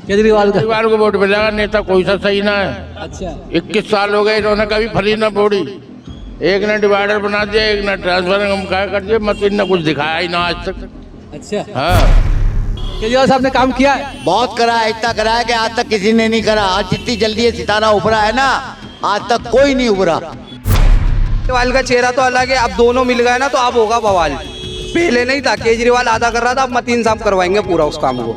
केजरीवाल का? केजरीवाल को वोट मिलेगा, नेता कोई सा सही ना है। अच्छा, 21 साल हो गए, इन्होंने कभी फली ना फोड़ी। एक ने डिवाइडर बना दिया, एक ने ट्रांसफर कर दिया, मशीन ने कुछ दिखाया ही ना आज तक। अच्छा, हाँ, केजरीवाल साहब ने काम किया है? बहुत करा है, इतना करा है कि आज तक किसी ने नहीं करा। आज जितनी जल्दी ये सितारा उभरा है ना, आज तक कोई नहीं उभरा। केजरीवाल का चेहरा तो अलग है, अब दोनों मिल गए ना तो अब होगा बवाल। पहले नहीं था, केजरीवाल आधा कर रहा था, अब मतीन साहब करवाएंगे पूरा उस काम को।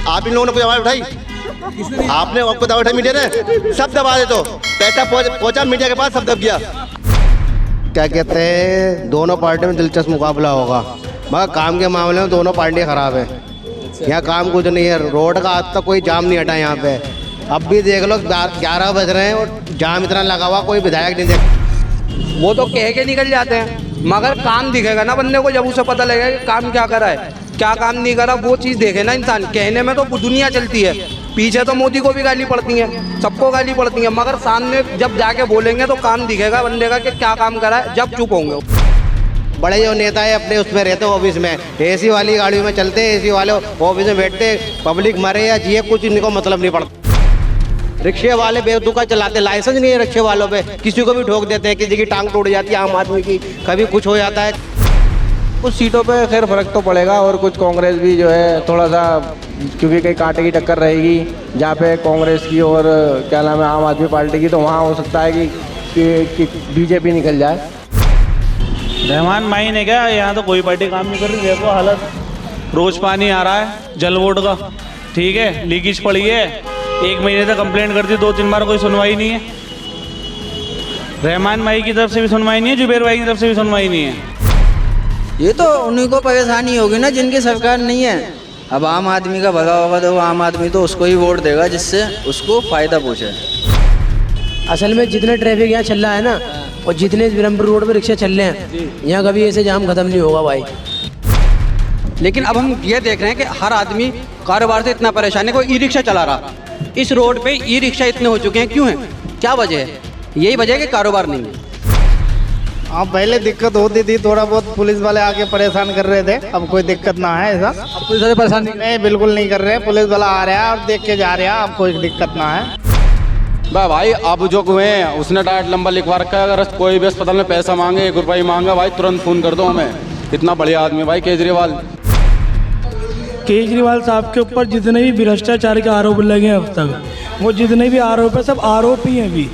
आप इन लोगों ने कोई आवाज उठाई? आपने आपको दबा उठाई, मीडिया ने सब दबा दे। तो पैसा पहुंचा मीडिया के पास, सब दब गया। क्या कहते हैं, दोनों पार्टी में दिलचस्प मुकाबला होगा, मगर काम के मामले में दोनों पार्टियां खराब है। यहाँ काम कुछ नहीं है, रोड का आज तक कोई जाम नहीं हटा यहाँ पे। अब भी देख लो 11 बज रहे हैं और जाम इतना लगा हुआ, कोई विधायक नहीं देख। वो तो कह के निकल जाते हैं, मगर काम दिखेगा ना बंदे को, जब उसे पता लगेगा कि काम क्या करा है, क्या काम नहीं करा, वो चीज़ देखे ना इंसान। कहने में तो दुनिया चलती है, पीछे तो मोदी को भी गाली पड़ती है, सबको गाली पड़ती है, मगर सामने जब जाके बोलेंगे तो काम दिखेगा बंदे का कि क्या काम करा है, जब चुप होंगे। बड़े जो नेता है अपने उसमें रहते हैं, ऑफिस में एसी वाली गाड़ियों में चलते हैं, एसी वाले ऑफिस में बैठते, पब्लिक मरे या जिए कुछ इनको मतलब नहीं पड़ता। रिक्शे वाले बेवकूफ़ा चलाते, लाइसेंस नहीं है रिक्शे वालों पे, किसी को भी ठोक देते हैं, किसी की टांग टूट जाती है आम आदमी की, कभी कुछ हो जाता है। कुछ सीटों पे खैर फर्क तो पड़ेगा, और कुछ कांग्रेस भी जो है थोड़ा सा, क्योंकि कहीं कांटे की टक्कर रहेगी जहाँ पे कांग्रेस की और क्या नाम है आम आदमी पार्टी की, तो वहाँ हो सकता है कि बीजेपी निकल जाए। रहमान माई ने क्या, यहाँ तो कोई पार्टी काम नहीं कर रही। देखो हालत, रोज पानी आ रहा है जल बोर्ड का, ठीक है, लीकेज पड़ी है, 1 महीने तक कंप्लेंट कर दी, 2-3 बार कोई सुनवाई नहीं है। रहमान माई की तरफ से भी सुनवाई नहीं है, जुबेर भाई की तरफ से भी सुनवाई नहीं है। ये तो उन्हीं को परेशानी होगी ना जिनकी सरकार नहीं है। अब आम आदमी का भला होगा तो वो आम आदमी तो उसको ही वोट देगा जिससे उसको फायदा पहुँचे। असल में जितने ट्रैफिक यहाँ चल रहा है ना, और जितने विरमपुर रोड पे रिक्शा चल रहे हैं, यहाँ कभी ऐसे जाम खत्म नहीं होगा भाई। लेकिन अब हम ये देख रहे हैं कि हर आदमी कारोबार से इतना परेशान है, कोई ई रिक्शा चला रहा, इस रोड पे ई रिक्शा इतने हो चुके हैं, क्यों है, क्या वजह है? यही वजह है कि कारोबार नहीं है। हाँ, पहले दिक्कत होती थी, थोड़ा बहुत पुलिस वाले आके परेशान कर रहे थे, अब कोई दिक्कत ना है ऐसा। अब पुलिस वाले परेशान नहीं, बिल्कुल नहीं कर रहे, पुलिस वाला आ रहा है और देख के जा रहा है, अब कोई दिक्कत ना है। भाई अब जो हुए हैं उसने डायरेक्ट नंबर लिखवा रखा है, अगर कोई भी अस्पताल में पैसा मांगे, 1 रुपया मांगा, भाई तुरंत फ़ोन कर दो हमें। इतना बढ़िया आदमी भाई केजरीवाल। केजरीवाल साहब के ऊपर जितने भी भ्रष्टाचार के आरोप लगे हैं अब तक, वो जितने भी आरोप है सब आरोप ही हैं अभी,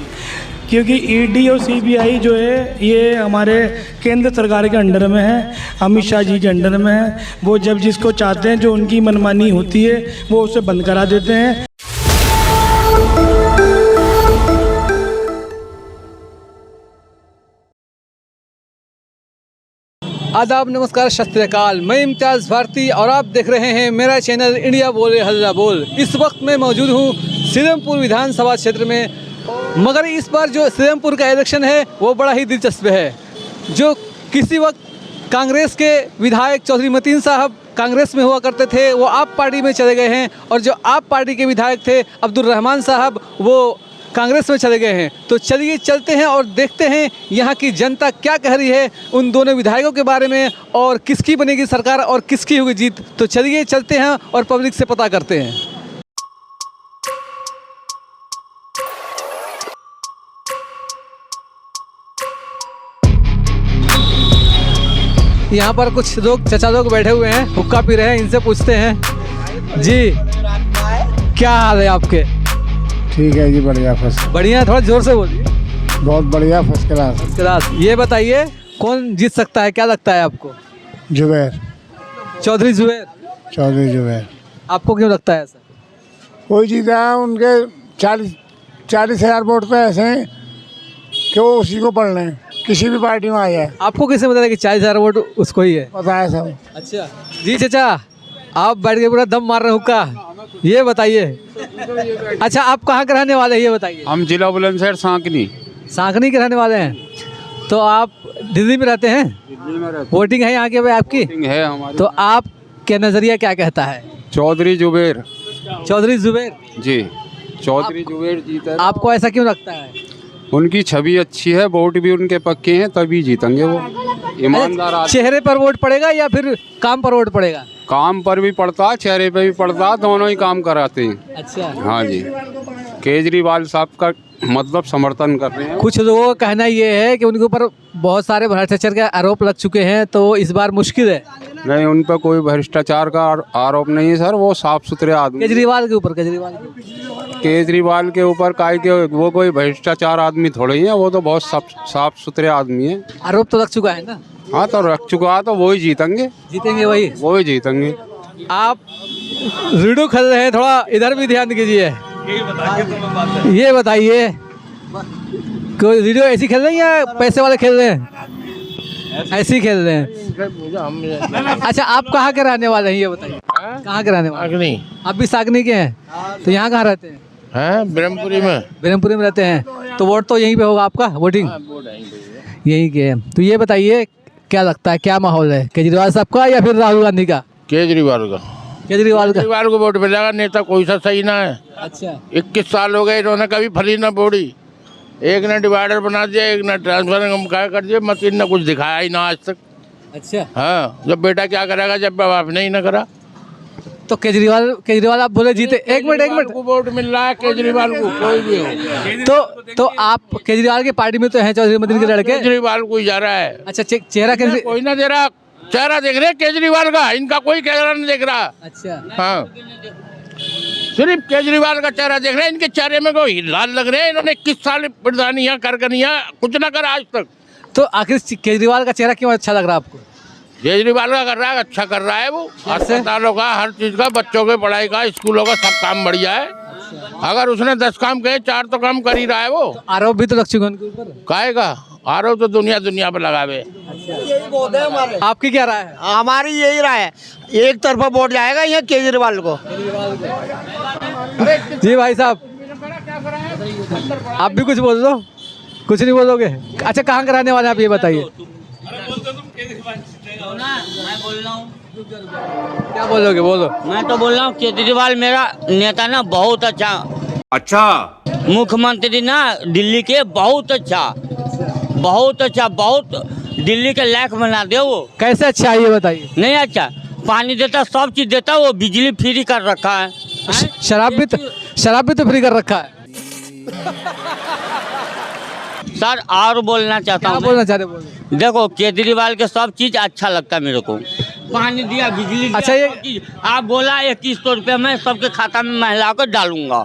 क्योंकि ईडी और सीबीआई जो है ये हमारे केंद्र सरकार के अंडर में है, अमित शाह जी के अंडर में है। वो जब जिसको चाहते हैं, जो उनकी मनमानी होती है, वो उसे बंद करा देते हैं। आदाब, नमस्कार, सत श्री अकाल। मैं इम्तियाज़ भारती और आप देख रहे हैं मेरा चैनल इंडिया बोले हल्ला बोल। इस वक्त मैं मौजूद हूँ श्रीरामपुर विधानसभा क्षेत्र में, मगर इस बार जो श्रीरामपुर का इलेक्शन है वो बड़ा ही दिलचस्प है। जो किसी वक्त कांग्रेस के विधायक चौधरी मतीन साहब कांग्रेस में हुआ करते थे, वो आप पार्टी में चले गए हैं, और जो आप पार्टी के विधायक थे अब्दुल रहमान साहब, वो कांग्रेस में चले गए हैं। तो चलिए चलते हैं और देखते हैं यहाँ की जनता क्या कह रही है उन दोनों विधायकों के बारे में, और किसकी बनेगी सरकार और किसकी होगी जीत। तो चलिए चलते हैं और पब्लिक से पता करते हैं। यहाँ पर कुछ लोग, चचा लोग बैठे हुए हैं, हुक्का पी रहे हैं, इनसे पूछते हैं। जी, क्या हाल है आपके? ठीक है जी, बढ़िया, फर्स्ट बढ़िया, थोड़ा जोर से बोलिए। बहुत बढ़िया, फर्स्ट क्लास। First class. ये बताइए कौन जीत सकता है, क्या लगता है आपको? जुबैर, चौधरी जुबैर। चौधरी जुबैर। आपको क्यों लगता है ऐसा? कोई जीता है, उनके 40,000 वोट तो ऐसे हैं कि वो उसी को पढ़ लें, किसी भी पार्टी में आ जाए। आपको किसने बताया कि 40,000 वोट उसको ही है? पता है सब। अच्छा जी, चचा आप बैठ के पूरा दम मार रहे हो हुक्का, ये बताइए। अच्छा, आप कहाँ के रहने वाले हैं ये बताइए? हम जिला बुलंदशहर सांकनी। सांकनी के रहने वाले हैं, तो आप दिल्ली में रहते हैं? दिल्ली में रहते वोटिंग है यहाँ के भाई आपकी? है हमारी। तो आपके नज़रिया क्या कहता है? चौधरी जुबेर। चौधरी जुबेर जी, चौधरी जुबेर जीता। आपको ऐसा क्यों लगता है? उनकी छवि अच्छी है, वोट भी उनके पक्के हैं, तभी जीतेंगे वो। ईमानदार आदमी। चेहरे पर वोट पड़ेगा या फिर काम पर वोट पड़ेगा? काम पर भी पड़ता है, चेहरे पे भी पड़ता है, दोनों ही काम कराते हैं। अच्छा, हाँ जी, केजरीवाल साहब का मतलब समर्थन कर रहे हैं। कुछ लोगों का कहना ये है कि उनके ऊपर बहुत सारे भ्रष्टाचार के आरोप लग चुके हैं, तो इस बार मुश्किल है। नहीं, उन पर कोई भ्रष्टाचार का आरोप नहीं है सर, वो साफ सुथरे आदमी। केजरीवाल के ऊपर केजरीवाल के ऊपर काय के वो कोई भ्रष्टाचार आदमी थोड़े ही है, वो तो बहुत साफ सुथरे आदमी है। आरोप तो लग चुका है ना। हाँ, तो रख चुका है, तो वही जीतेंगे वही जीतेंगे। आप लूडो खेल रहे हैं, थोड़ा इधर भी ध्यान कीजिए। ये बताइए, कोई लूडो ऐसी खेल रहे हैं या पैसे वाले खेल रहे हैं? ऐसे ही खेल रहे हैं। अच्छा, आप कहाँ के रहने वाले हैं ये बताइए? कहाँ के रहने वाले? अग्नि। आप भी सागनी के हैं? तो यहाँ कहाँ रहते हैं? ब्रह्मपुरी में। ब्रह्मपुरी में रहते हैं, तो वोट तो यहीं पे होगा आपका? वोटिंग यहीं के है। तो ये बताइए, क्या लगता है, क्या माहौल है, केजरीवाल साहब का या फिर राहुल गांधी का? केजरीवाल का। केजरीवाल को वोट मिलेगा, नेता कोई सा सही ना है। अच्छा, 21 साल हो गए, इन्होंने कभी फली ना बोड़ी। एक ने डिवाइडर बना दिया, एक ने ट्रांसफर कर दिया, मशीन ने कुछ दिखाया ही ना आज तक। अच्छा, हाँ, जब बेटा क्या करेगा जब बाप ने ही ना करा। तो केजरीवाल आप बोले जीते। एक मिनट को वोट मिल रहा है केजरीवाल को, कोई भी हो। तो आप केजरीवाल की पार्टी में तो हैं, चौधरी मदन के लड़के। केजरीवाल को ही जा रहा है। अच्छा, चेहरा कोई ना दे रहा, चेहरा देख रहे केजरीवाल का, इनका कोई चेहरा नहीं देख रहा। अच्छा, हाँ, सिर्फ केजरीवाल का चेहरा देख रहे हैं, इनके चेहरे में कोई लाल लग रहे हैं। इन्होंने 21 साल प्रधानियां कुछ ना करा आज तक। तो आखिर केजरीवाल का चेहरा क्यों अच्छा लग रहा है आपको? केजरीवाल का कर रहा है, अच्छा कर रहा है वो। अस्पतालों का, हर चीज का, बच्चों के पढ़ाई का, स्कूलों का, सब काम बढ़िया है। अगर उसने 10 काम कहे, 4 तो काम कर ही रहा है वो। तो आरोप भी तो लग चुके हैं उनके ऊपर। काहे का आरोप तो दुनिया पर लगावे। आपकी क्या राय है? हमारी यही राय है, एक तरफा वोट जाएगा यहाँ केजरीवाल को। जी भाई साहब, आप भी कुछ बोल दो। कुछ नहीं बोलोगे? अच्छा, कहाँ के रहने वाले आप ये बताइए? क्या बोलोगे? बोलो। मैं तो बोल रहा हूँ केजरीवाल मेरा नेता ना, बहुत अच्छा मुख्यमंत्री ना, दिल्ली के बहुत अच्छा, बहुत दिल्ली के लायक बना दे वो। कैसे अच्छा है ये बताइए? नहीं अच्छा, पानी देता, सब चीज देता, वो बिजली फ्री कर रखा है। शराब भी तो फ्री कर रखा है। सर और बोलना चाहता हूँ। बोलना चाहते बोलो। देखो, केजरीवाल के सब चीज अच्छा लगता है मेरे को। पानी दिया, बिजली दिया। अच्छा, ये आप बोला 2100 रुपया मैं सबके खाता में महिला को डालूंगा,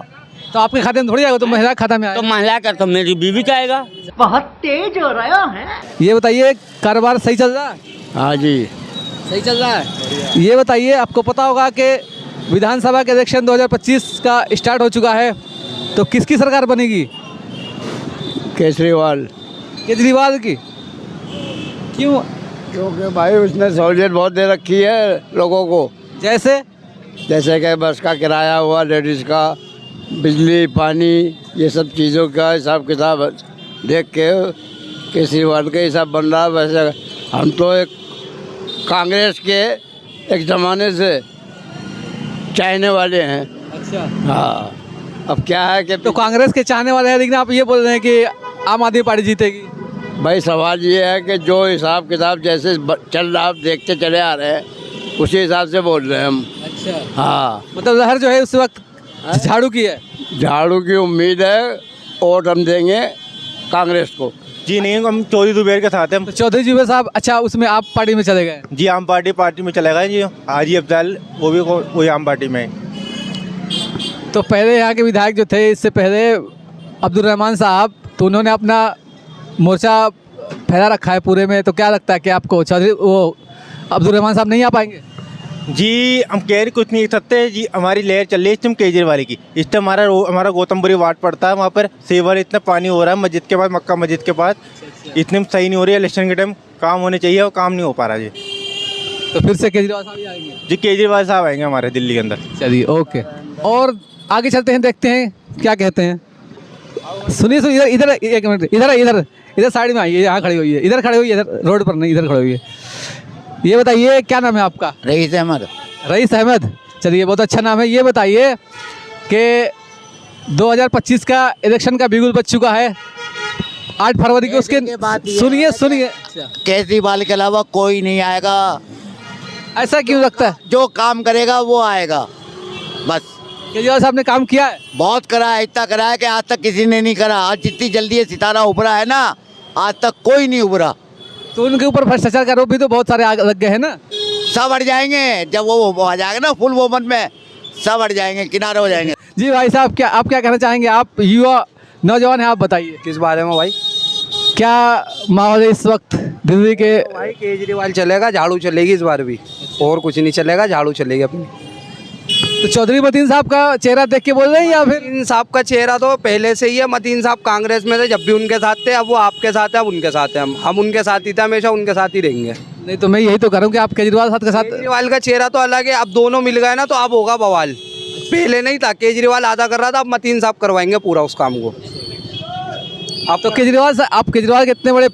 तो आपके खाते में थोड़ी आएगा, तो महिला खाता में आएगा। तो महिला का तो मेरी बीवी का आएगा। बहुत तेज हो रहा है। ये बताइए, कारोबार सही चल रहा है? हाँ जी, सही चल रहा है। ये बताइए, आपको पता होगा कि विधानसभा के इलेक्शन 2025 का स्टार्ट हो चुका है, तो किसकी सरकार बनेगी? केजरीवाल की। क्यों? क्योंकि भाई उसने सहूलियत बहुत दे रखी है लोगों को। जैसे कि बस का किराया हुआ, लेडीज़ का, बिजली, पानी, ये सब चीज़ों का हिसाब किताब देख के केजरीवाल के हिसाब बन रहा है। वैसे हम तो एक कांग्रेस के एक ज़माने से चाहने वाले हैं। अच्छा, हाँ, अब क्या है कि तो कांग्रेस के चाहने वाले हैं, लेकिन आप ये बोल रहे हैं कि आम आदमी पार्टी जीतेगी। भाई सवाल ये है कि जो हिसाब किताब जैसे चल रहा, आप देखते चले आ रहे हैं, उसी हिसाब से बोल रहे हैं हम। अच्छा, हाँ, मतलब लहर जो है उस वक्त झाड़ू की है। झाड़ू की उम्मीद है, वोट हम देंगे कांग्रेस को। जी नहीं, हम चौधरी जुबेर के साथ हैं। तो चौधरी जुबेर साहब, अच्छा, उसमें आप पार्टी में चले गए? जी, आम पार्टी में चले गए जी। हाजी अफजल वो भी वही आम पार्टी में। तो पहले यहाँ के विधायक जो थे, इससे पहले अब्दुल रहमान साहब, तो उन्होंने अपना मोर्चा फैला रखा है पूरे में, तो क्या लगता है कि आपको अब्दुल रहमान साहब नहीं आ पाएंगे? जी, हम कह रहे कुछ नहीं सकते जी, हमारी लहर चल रही है इस टाइम केजरीवाल की। इस टाइम हमारा गौतमपुरी वार्ड पड़ता है, वहाँ पर सेवर इतना पानी हो रहा है मस्जिद के पास, मक्का मस्जिद के पास, इतनी सही नहीं हो रही है। इलेक्शन के टाइम काम होने चाहिए और काम नहीं हो पा रहा जी। तो फिर से केजरीवाल साहब ही आएंगे? जी, केजरीवाल साहब आएंगे हमारे दिल्ली के अंदर। चलिए, ओके। और आगे चलते हैं, देखते हैं क्या कहते हैं। सुनिए, इधर एक मिनट, इधर साइड में आइए, यहाँ खड़ी हुई है, इधर खड़ी हुई है, इधर रोड पर नहीं, इधर खड़ी हुई है। ये बताइए, क्या नाम है आपका? रईस अहमद। रईस अहमद, चलिए, बहुत अच्छा नाम है। ये बताइए कि 2025 का इलेक्शन का बिगुल बज चुका है, 8 फरवरी को। उसके सुनिए, केजरीवाल के अलावा कोई नहीं आएगा। ऐसा क्यों लगता है? जो काम करेगा वो आएगा, बस। केजरीवाल साहब ने काम किया है? बहुत करा है, इतना करा है कि आज तक किसी ने नहीं करा। आज जितनी जल्दी ये सितारा उभरा है ना, आज तक कोई नहीं उभरा। तो उनके ऊपर भ्रष्टाचार का आरोप भी तो बहुत सारे लग गए हैं ना। सब हट जाएंगे जब वो आ जाएगा ना फुल बहुमत में, सब हट जाएंगे, किनारे हो जाएंगे। जी भाई साहब, आप क्या कहना चाहेंगे? आप युवा नौजवान हैं, आप बताइए किस बारे में भाई? क्या माहौल है इस वक्त दिल्ली के? भाई केजरीवाल चलेगा, झाड़ू चलेगी इस बार भी, और कुछ नहीं चलेगा, झाड़ू चलेगी अपनी। तो चौधरी मतीन साहब का चेहरा देख के बोल रहे हैं या फिर? मतीन साहब का चेहरा तो पहले से ही है। मतीन साहब कांग्रेस में थे, जब भी उनके साथ थे, अब वो आपके साथ है, अब उनके साथ है। हम उनके साथ ही थे, हमेशा उनके साथ ही रहेंगे। नहीं तो मैं यही तो करूँ कि आप केजरीवाल साहब के साथ। केजरीवाल का चेहरा तो अलग है, अब दोनों मिल गए ना तो अब होगा बवाल। पहले नहीं था, केजरीवाल आधा कर रहा था, अब मतीन साहब करवाएंगे पूरा उस काम को। अब तो केजरीवाल साहब, आप केजरीवाल के इतने बड़े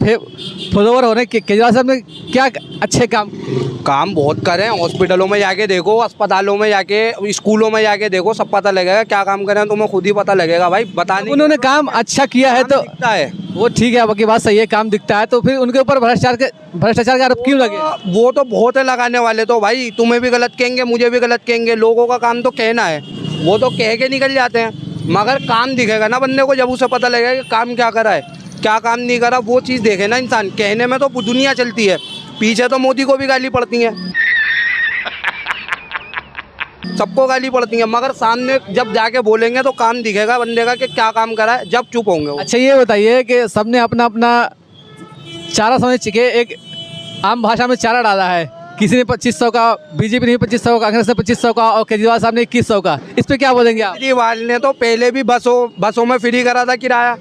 फॉलोवर हो रहे हैं, केजरीवाल साहब ने क्या अच्छे काम बहुत करे हैं। हॉस्पिटलों में जाके देखो, अस्पतालों में जाके, स्कूलों में जाके देखो, सब पता लगेगा क्या काम करे हैं, तुम्हें खुद ही पता लगेगा भाई। बताने उन्होंने काम अच्छा किया है तो दिखता है वो, ठीक है, आपकी बात सही है, काम दिखता है, तो फिर उनके ऊपर भ्रष्टाचार का आरोप क्यों लगे? वो तो बहुत है लगाने वाले तो भाई, तुम्हें भी गलत कहेंगे, मुझे भी गलत कहेंगे। लोगों का काम तो कहना है, वो तो कह के निकल जाते हैं, मगर काम दिखेगा ना बंदे को, जब उसे पता लगेगा कि काम क्या करा है, क्या काम नहीं करा, वो चीज़ देखे ना इंसान। कहने में तो दुनिया चलती है, पीछे तो मोदी को भी गाली पड़ती है, सबको गाली पड़ती है, मगर सामने जब जाके बोलेंगे तो काम दिखेगा बंदे का कि क्या काम करा है, जब चुप होंगे वो। अच्छा ये बताइए कि सबने अपना अपना चारा समझ चुके, एक आम भाषा में चारा डाला है, किसी ने 2500 का, बीजेपी ने 2500 का, कांग्रेस ने 2500 का और केजरीवाल साहब ने 2100 का। इस पे क्या बोलेंगे आप? केजरीवाल ने तो पहले भी बसों में फ्री करा था किराया।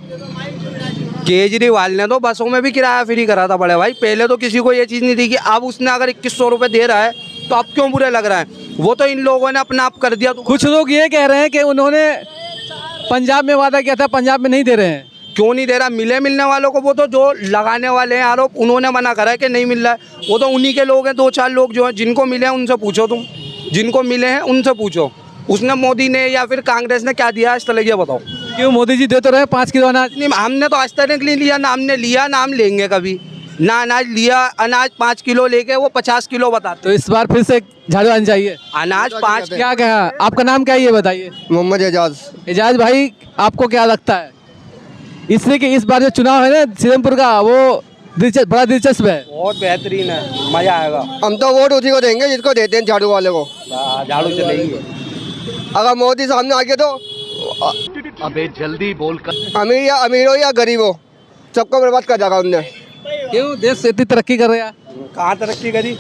केजरीवाल ने तो बसों में भी किराया फ्री करा था बड़े भाई। पहले तो किसी को ये चीज़ नहीं थी कि अब उसने अगर 2100 रुपये दे रहा है तो अब क्यों बुरे लग रहा है? वो तो इन लोगों ने अपना आप कर दिया। तो कुछ लोग ये कह रहे हैं कि उन्होंने पंजाब में वादा किया था, पंजाब में नहीं दे रहे हैं। क्यों नहीं दे रहा? मिलने वालों को, वो तो जो लगाने वाले हैं आरोप, उन्होंने मना करा है कि नहीं मिल रहा है। वो तो उन्हीं के लोग हैं, 2-4 लोग जो हैं, जिनको मिले हैं उनसे पूछो, तुम जिनको मिले हैं उनसे पूछो। उसने, मोदी ने या फिर कांग्रेस ने क्या दिया आज तक, ये बताओ। क्यों मोदी जी दे तो रहे 5 किलो अनाज? नहीं, हमने तो आज तक नहीं लिया ना, हमने लिया ना हम लेंगे कभी ना। अनाज लिया, अनाज 5 किलो लेके वो 50 किलो बताते। तो इस बार फिर से झाड़ू आनी चाहिए। अनाज 5। क्या कहा? आपका नाम क्या है ये बताइए? मोहम्मद एजाज। एजाज भाई, आपको क्या लगता है इसलिए कि इस बार जो चुनाव है ना सीरमपुर का, वो बड़ा दिलचस्प है? बहुत बेहतरीन है, मजा आएगा। हम तो वोट उसी को देंगे जिसको देते हैं, झाड़ू वाले को। झाड़ू चलेगी। अगर मोदी सामने आ गया तो अबे जल्दी बोल कर। अमीर हो या गरीब हो, सबको बर्बाद कर जाएगा उनने। क्यों? देश इतनी तरक्की कर रहे हैं। कहाँ तरक्की करी?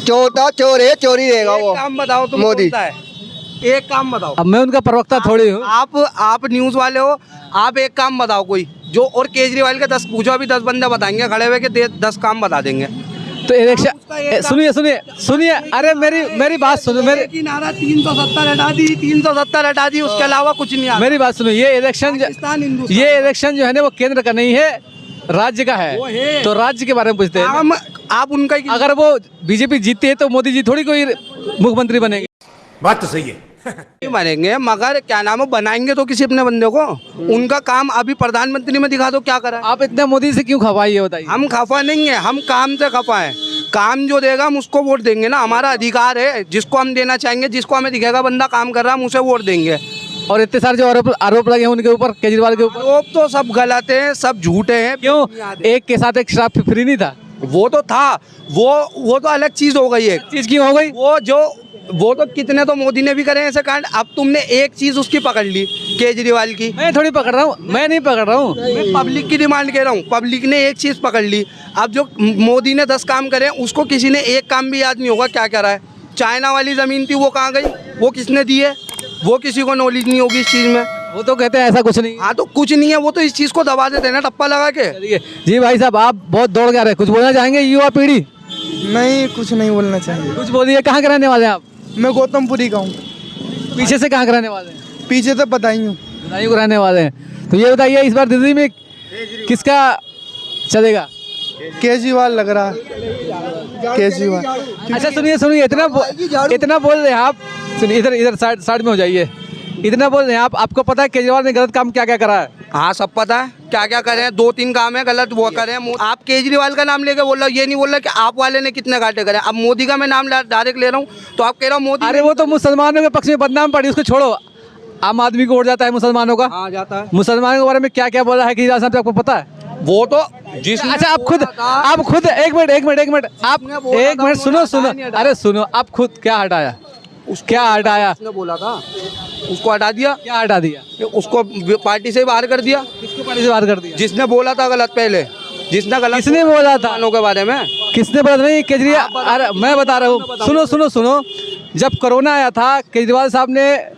चोर है, चोरी रहेगा वो। काम बताओ तुम, मोदी। एक काम बताओ। अब मैं उनका प्रवक्ता थोड़ी हूँ। आप न्यूज़ वाले हो, आप एक काम बताओ कोई जो, और केजरीवाल के 10 पूछो, अभी 10 बंदे बताएंगे खड़े हुए कि 10 काम बता देंगे। तो इलेक्शन, सुनिए, अरे मेरी बात सुनो। मेरी नारा 370 हटा दी, उसके अलावा कुछ नहीं आता। मेरी बात सुनो, ये इलेक्शन जो है ना, वो केंद्र का नहीं है, राज्य का है। तो राज्य के बारे में पूछते हैं आप उनका। अगर वो बीजेपी जीतती है तो मोदी जी थोड़ी कोई मुख्यमंत्री बनेंगे। बात तो सही है। बनेंगे, मगर क्या नाम है, बनाएंगे तो किसी अपने बंदे को। उनका काम अभी प्रधानमंत्री में दिखा दो क्या करा। आप इतना मोदी से क्यों खफा, ये बताइए? हम खफा नहीं है, हम काम से खफा है। काम जो देगा हम उसको वोट देंगे ना, हमारा अधिकार है, जिसको हम देना चाहेंगे, जिसको हमें दिखेगा बंदा काम कर रहा है, हम उसे वोट देंगे। और इतने सारे जो आरोप लगे हैं उनके ऊपर, केजरीवाल के ऊपर, आरोप तो सब गलत है, सब झूठे हैं। क्यों? एक के साथ एक शराब फ्री नहीं था? वो तो था, वो तो अलग चीज हो गई है। चीज क्यों हो गई? वो तो कितने तो मोदी ने भी करे ऐसे कांड। अब तुमने एक चीज उसकी पकड़ ली, केजरीवाल की। मैं थोड़ी पकड़ रहा हूँ, मैं नहीं पकड़ रहा हूँ, मैं पब्लिक की डिमांड कह रहा हूँ। पब्लिक ने एक चीज पकड़ ली। अब जो मोदी ने 10 काम करे, उसको किसी ने एक काम भी याद नहीं होगा क्या करा है। चाइना वाली जमीन थी, वो कहाँ गई, वो किसने दी है, वो किसी को नॉलेज नहीं होगी इस चीज में। वो तो कहते हैं ऐसा कुछ नहीं। हाँ, तो कुछ नहीं है, वो तो इस चीज को दबा देते हैं ना, टप्पा लगा के। जी भाई साहब, आप बहुत दौड़ गए, कुछ बोलना चाहेंगे युवा पीढ़ी? नहीं, कुछ नहीं बोलना चाहिए। कुछ बोलिए। कहाँ के रहने वाले हैं आप? मैं गौतमपुरी का हूँ। पीछे से कहाँ के रहने वाले हैं? पीछे से बदायूं को रहने वाले हैं। तो ये बताइए, इस बार दिल्ली में किसका चलेगा? केजरीवाल लग रहा है, केजरीवाल। अच्छा सुनिए, इतना बोल रहे हैं आप। सुनिए, इधर साइड में हो जाइए। इतना बोल रहे हैं आप, आपको पता है केजरीवाल ने गलत काम क्या क्या करा है? हाँ सब पता है क्या क्या करे हैं, 2-3 काम है गलत वो करे हैं। आप केजरीवाल का नाम लेके बोल रहे हो, ये नहीं बोल रहे कि आप वाले ने कितने घाटे करे। अब मोदी का मैं नाम डायरेक्ट ले रहा हूँ तो आप कह रहे हो मोदी। अरे वो तो मुसलमानों के पक्ष में बदनाम पड़ी, उसको छोड़ो। आम आदमी को वोट जाता है मुसलमानों का। हाँ जाता है। मुसलमानों के बारे में क्या क्या बोला है केजरीवाल साहब, आपको पता है? वो तो जिसने अच्छा आप खुद एक मिनट आप एक मिनट सुनो अरे सुनो, आप खुद क्या हटाया? क्या हटाया? उसने बोला था उसको हटा दिया। क्या हटा दिया? उसको पार्टी से बाहर कर दिया। किसको पार्टी से बाहर कर दिया? जिसने बोला था गलत, पहले जिसने गलत। किसने बोला था के बारे में? किसने बोला? नहीं केजरीवाल, अरे मैं बता रहा हूँ, सुनो। जब कोरोना आया था केजरीवाल साहब ने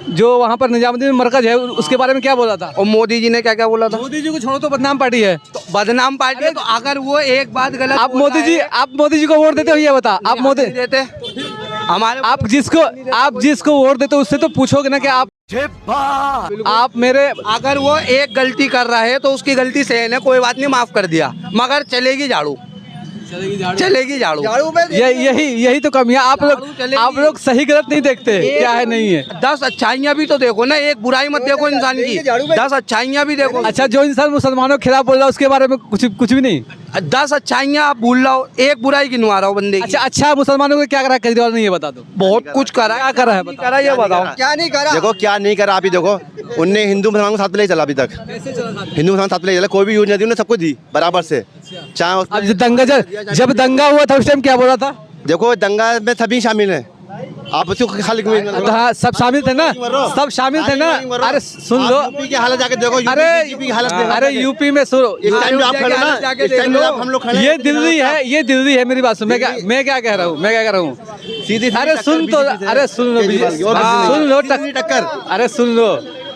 जो वहाँ पर निजामुद्दीन मरकज है उसके बारे में क्या बोला था? और मोदी जी ने क्या क्या बोला था? मोदी जी को छोड़ो तो बदनाम पार्टी है। तो बदनाम पार्टी है, तो अगर वो एक बात गलत आप मोदी जी को वोट देते हो, ये बता। आप मोदी देते हमारे आप जिसको वोट देते हो उससे तो पूछोगे ना कि आप मेरे। अगर वो एक गलती कर रहा है तो उसकी गलती सहन है, कोई बात नहीं, माफ कर दिया, मगर चलेगी झाड़ू। यही तो कमी है। आप लोग सही गलत नहीं देखते, क्या है नहीं है। 10 अच्छाइयाँ भी तो देखो ना, एक बुराई मत देखो इंसान की, 10 अच्छाइयाँ भी देखो। अच्छा जो इंसान मुसलमानों के खिलाफ बोल रहा है उसके बारे में कुछ भी नहीं। 10 अच्छाइयाँ आप भूल रहा हो, एक बुराई गिनवा रहा हो बंदे की। अच्छा मुसलमानों को क्या करा केजरीवाल ने, ये बता दो। बहुत कुछ करा। क्या करा है? करा ये बताओ। क्या नहीं करा? देखो क्या नहीं करा, आप ही देखो। उनने हिंदू मुसलमान को साथ ले चला अभी तक। हिंदू मुसलमान साथ ले चला, कोई भी योजना दी उन्होंने सबको दी बराबर से। चाहे जब दंगा हुआ था उस टाइम क्या बोला था? देखो दंगा में सभी शामिल हैं, आप उसको खाली हाँ सब शामिल थे ना, सब शामिल थे ना। अरे सुन लो, यूपी की हालत जाके देखो। यूपी की हालत अरे यूपी में सुनो, इस टाइम आप खड़े ना, इस टाइम आप हम लोग खड़े। ये दिल्ली है मेरी बात सुन। मैं क्या कह रहा हूँ सीधी। अरे सुन लो टक्कर। अरे सुन लो,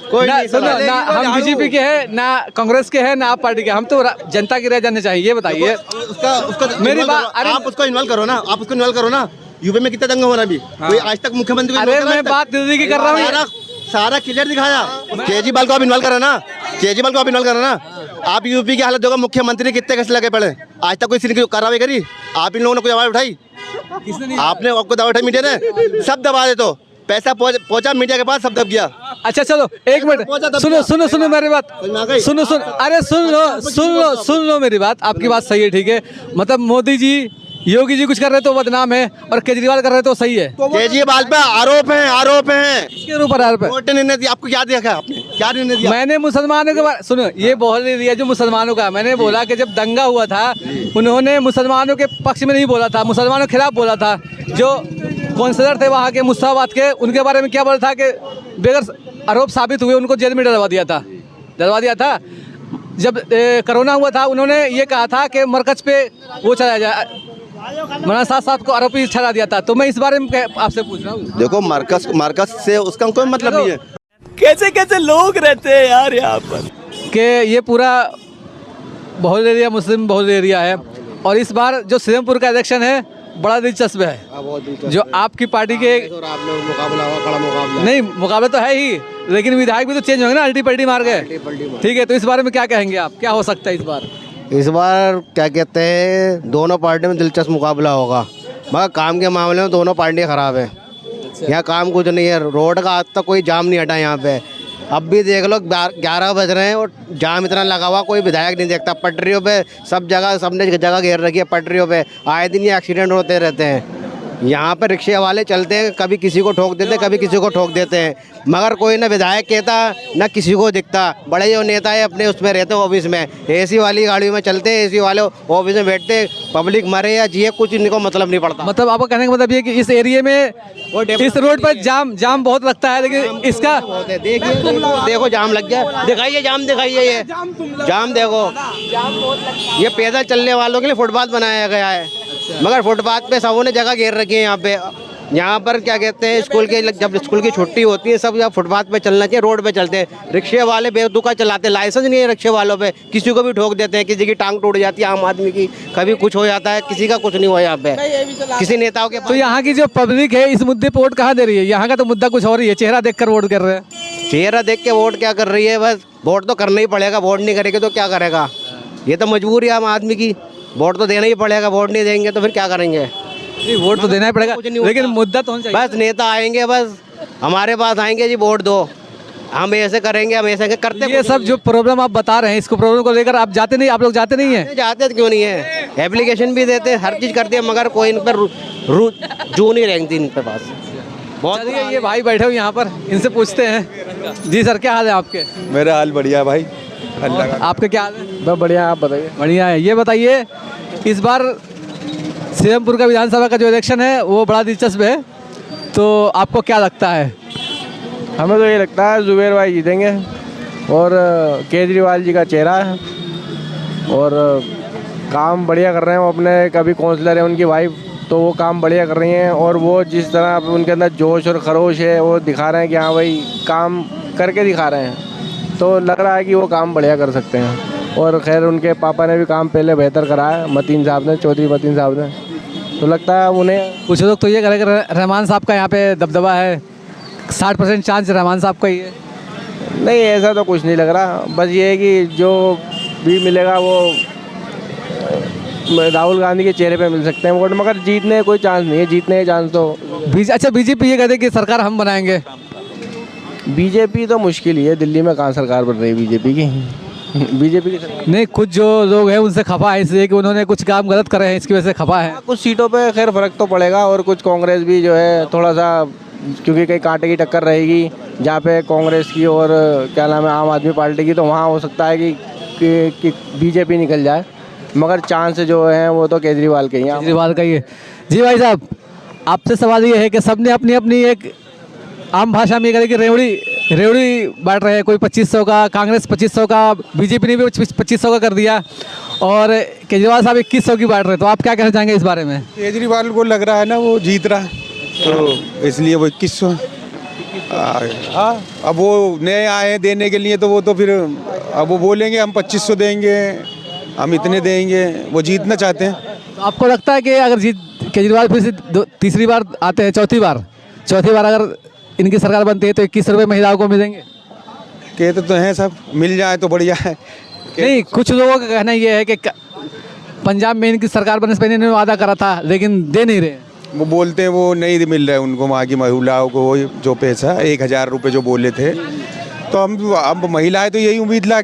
सुनो ना, हम बीजेपी के हैं ना कांग्रेस के हैं ना आप पार्टी के। हम तो जनता की राय जानना चाहिए। ये बताइए उसका मेरी बात। अरे आप उसको इन्वॉल्व करो ना, यूपी में कितना दंगा हो रहा है अभी? कोई आज तक मुख्यमंत्री को? अरे मैं बात दिल्ली की कर रहा हूँ, सारा क्लियर दिखाया। केजरीवाल को आप इन्वॉल्व करो ना, आप यूपी की हालत देखो, मुख्यमंत्री कितने कैसे लगे पड़े, आज तक कोई किसी ने कार्रवाई करी? आप इन लोगों ने कोई आवाज उठाई? आपने आपको दबा उठाई मीडिया ने? सब दबा दे, तो पैसा पहुंचा मीडिया के पास, सब दब गया। अच्छा चलो एक मिनट सुनो मेरी बात। सुनो अरे सुन लो मेरी बात। आपकी बात सही है, ठीक है। मतलब मोदी जी योगी जी कुछ कर रहे तो बदनाम है और केजरीवाल कर रहे तो सही है। केजरीवाल पे आरोप है। किसके ऊपर आरोप है? कोर्ट ने निर्णय दिया, आपको क्या देखा? आपने क्या निर्णय दिया? मैंने मुसलमानों के बारे सुनो, ये बहुत दिया जो मुसलमानों का। मैंने बोला कि जब दंगा हुआ था उन्होंने मुसलमानों के पक्ष में नहीं बोला था, मुसलमानों के खिलाफ बोला था। जो काउंसलर थे वहाँ के मुस्ताबाद के, उनके बारे में क्या बोला था कि बेगर आरोप साबित हुए उनको जेल में डलवा दिया था। जब कोरोना हुआ था उन्होंने ये कहा था कि मरकज पे वो चलाया जाए, मौलाना साथ को आरोपी ठहरा दिया था। तो मैं इस बारे में आपसे पूछ रहा हूँ। देखो मरकज से उसका कोई मतलब नहीं है। कैसे लोग रहते हैं यार यहाँ पर, कि ये पूरा बहुल एरिया मुस्लिम बहुल एरिया है। और इस बार जो सीरमपुर का इलेक्शन है बड़ा दिलचस्प है। जो आपकी पार्टी के नहीं मुकाबला तो है ही, लेकिन विधायक भी तो चेंज होंगे ना, अल्टी पल्टी मार गए। ठीक है, तो इस बारे में क्या कहेंगे आप, क्या हो सकता है इस बार? इस बार क्या कहते हैं, दोनों पार्टी में दिलचस्प मुकाबला होगा, मगर काम के मामले में दोनों पार्टियां खराब है। यहाँ काम कुछ नहीं है, रोड का आज तक कोई जाम नहीं हटा यहाँ पे। अब भी देख लो 11 बज रहे हैं और जाम इतना लगा हुआ, कोई विधायक नहीं देखता। पटरियों पे सब सबने जगह घेर रखी है, पटरियों पे आए दिन ये एक्सीडेंट होते रहते हैं। यहाँ पर रिक्शे वाले चलते हैं, कभी किसी को ठोक देते हैं, कभी किसी को ठोक देते हैं, मगर कोई ना विधायक कहता ना किसी को दिखता। बड़े जो नेता है अपने उसमें रहते हैं, ऑफिस में एसी वाली गाड़ियों में चलते हैं, एसी वाले ऑफिस में बैठते, पब्लिक मरे या जिए कुछ इनको मतलब नहीं पड़ता। मतलब आपका कहने का मतलब ये कि इस एरिया में इस रोड पर जाम बहुत लगता है, लेकिन इसका देखो जाम लग गया, दिखाइए जाम, दिखाइए ये जाम देखो। ये पैदल चलने वालों के लिए फुटपाथ बनाया गया है, मगर फुटपाथ पे सबों ने जगह घेर रखी है। यहाँ पर क्या कहते हैं, जब स्कूल की छुट्टी होती है सब यहाँ फुटपाथ पे चलना चाहिए, रोड पे चलते हैं। रिक्शे वाले बेवकूफ़ा चलाते, लाइसेंस नहीं है रिक्शे वालों पे, किसी को भी ठोक देते हैं, किसी की टांग टूट जाती है, आम आदमी की कभी कुछ हो जाता है, किसी का कुछ नहीं हुआ यहाँ पे किसी नेताओं के। तो यहाँ की जो पब्लिक है इस मुद्दे पे वोट कहाँ दे रही है? यहाँ का तो मुद्दा कुछ और ही है, चेहरा देख कर वोट कर रहे हैं। चेहरा देख के वोट क्या कर रही है? बस वोट तो करना ही पड़ेगा, वोट नहीं करेंगे तो क्या करेगा? ये तो मजबूरी है आम आदमी की, वोट तो देना ही पड़ेगा, वोट नहीं देंगे तो फिर क्या करेंगे? वोट तो देना ही पड़ेगा, लेकिन मुद्दा तो होना चाहिए। बस नेता आएंगे, बस हमारे पास आएंगे जी वोट दो, हम ऐसे करेंगे, हम ऐसे करते। ये सब जो प्रॉब्लम आप बता रहे हैं, इसको प्रॉब्लम को लेकर आप जाते नहीं, आप लोग जाते नहीं हैं? जाते क्यों नहीं है, एप्लीकेशन भी देते, हर चीज़ करते हैं, मगर कोई इन पर जू नहीं रहेंगी इन पे पास। बहुत चलिए, ये भाई बैठे हुए यहाँ पर, इनसे पूछते हैं। जी सर, क्या हाल है आपके? मेरा हाल बढ़िया भाई, अल्लाह का। आपके क्या हाल है? बस बढ़िया, आप बताइए। बढ़िया है। ये बताइए, इस बार सीरमपुर का विधानसभा का जो इलेक्शन है वो बड़ा दिलचस्प है, तो आपको क्या लगता है? हमें तो ये लगता है जुबेर भाई जीतेंगे, और केजरीवाल जी का चेहरा है, और काम बढ़िया कर रहे हैं वो अपने। कभी काउंसलर है उनकी वाइफ, तो वो काम बढ़िया कर रही हैं, और वो जिस तरह उनके अंदर जोश और खरोश है वो दिखा रहे हैं कि हाँ भाई काम करके दिखा रहे हैं, तो लग रहा है कि वो काम बढ़िया कर सकते हैं। और खैर उनके पापा ने भी काम पहले बेहतर करा है, मतीन साहब ने, चौधरी मतीन साहब ने, तो लगता है उन्हें। कुछ लोग तो ये कह रहे हैं कि रहमान साहब का यहाँ पे दबदबा है, 60% चांस रहमान साहब का ही है। नहीं, ऐसा तो कुछ नहीं लग रहा, बस ये है कि जो भी मिलेगा वो राहुल गांधी के चेहरे पे मिल सकते हैं वोट, मगर जीतने कोई चांस नहीं है। जीतने के चांस तो अच्छा, बीजेपी ये कहते हैं कि सरकार हम बनाएंगे। बीजेपी तो मुश्किल ही है, दिल्ली में कहाँ सरकार बन रही है बीजेपी की। बीजेपी की सरकार नहीं, कुछ जो लोग हैं उनसे खफा है इसलिए कि उन्होंने कुछ काम गलत करे हैं, इसकी वजह से खफा है। कुछ सीटों पे खैर फर्क तो पड़ेगा, और कुछ कांग्रेस भी जो है थोड़ा सा, क्योंकि कहीं कांटे की टक्कर रहेगी जहाँ पे कांग्रेस की और क्या नाम है आम आदमी पार्टी की, तो वहाँ हो सकता है कि बीजेपी निकल जाए, मगर चांस जो हैं वो तो केजरीवाल के ही हैं। केजरीवाल का ही है। जी भाई साहब, आपसे सवाल ये है कि सबने अपनी अपनी एक आम भाषा में करें कि रेवड़ी बांट रहे हैं। कोई 2500 का, कांग्रेस 2500 का, बीजेपी ने भी 2500 का कर दिया, और केजरीवाल साहब 2100 की बांट रहे हैं, तो आप क्या कहना चाहेंगे इस बारे में? केजरीवाल को लग रहा है ना वो जीत रहा है, तो इसलिए वो 2100। हाँ, अब वो नए आए हैं देने के लिए, तो वो तो फिर अब वो बोलेंगे हम 2500 देंगे, हम इतने देंगे, वो जीतना चाहते हैं। तो आपको लगता है कि अगर केजरीवाल फिर से तीसरी बार आते हैं, चौथी बार अगर इनकी सरकार बनती है, तो 21 रुपये महिलाओं को मिलेंगे? कहते तो हैं सब, मिल जाए तो बढ़िया है। नहीं, कुछ लोगों का कहना ये है कि पंजाब में इनकी सरकार बनने से पहले इन्होंने वादा करा था, लेकिन दे नहीं रहे। वो बोलते हैं वो नहीं मिल रहा है उनको, वहाँ की महिलाओं को वो जो पैसा 1000 रुपये जो बोले थे, तो हम अब महिलाएं तो यही उम्मीद लगा